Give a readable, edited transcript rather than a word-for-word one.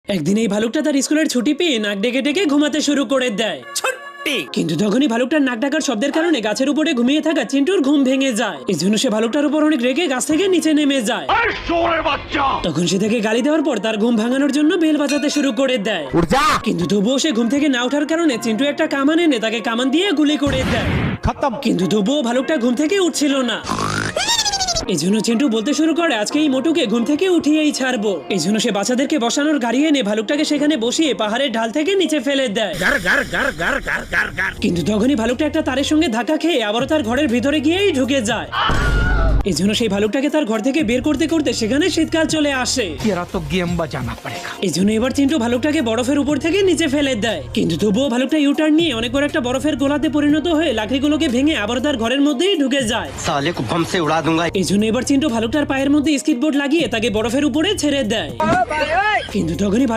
একদিন এই ভালুকটা তার স্কুলের ছুটি পেয়ে নাক ডেকে ডেকে ঘুমাতে শুরু করে দেয়। কিন্তু তখনই ভালুকটার নাক ডাকার শব্দের কারণে গাছের উপরে ঘুমিয়ে থাকা চিন্টুর ঘুম ভেঙে যায়। এই জন্য সে ভালুকটার উপর অনেক রেগে গাছ থেকে নিচে নেমে যায়। তখন সে তাকে গালি দেওয়ার পর তার ঘুম ভাঙানোর জন্য বেল বাজাতে শুরু করে দেয়। কিন্তু তবুও সে ঘুম থেকে না ওঠার কারণে চিন্টু একটা কামান এনে তাকে কামান দিয়ে গুলি করে দেয়। কিন্তু তবুও ভালুকটা ঘুম থেকে উঠছিল না। এই জন্য চিন্টু বলতে শুরু করে আজকে এই মোটুকে ঘুম থেকে উঠিয়েই ছাড়বো। এই জন্য সে বাচ্চাদেরকে বসানোর গাড়ি এনে ভালুকটাকে সেখানে বসিয়ে পাহাড়ের ঢাল থেকে নিচে ফেলে দেয়। কিন্তু তখনই ভালুকটা একটা তারের সঙ্গে ধাক্কা খেয়ে আবারও তার ঘরের ভিতরে গিয়েই ঢুকে যায়। এই জন্য সেই ভালুকটাকে তার ঘর থেকে বের করতে করতে সেখানে শীতকাল চলে আসে। এই জন্য এবার চিন্টু ভালুকটাকে বরফের উপর থেকে নিচে ফেলে দেয়। কিন্তু তবুও ভালুকটা ইউটার্ন নিয়ে অনেক বড় একটা বরফের গোলাতে পরিণত হয়ে লাকড়িগুলোকে ভেঙে আবার তার ঘরের মধ্যেই ঢুকে যায়। এই জন্য এবার চিন্টু ভালুকটার পায়ের মধ্যে স্কিটবোর্ড লাগিয়ে তাকে বরফের উপরে ছেড়ে দেয়। কিন্তু তখনই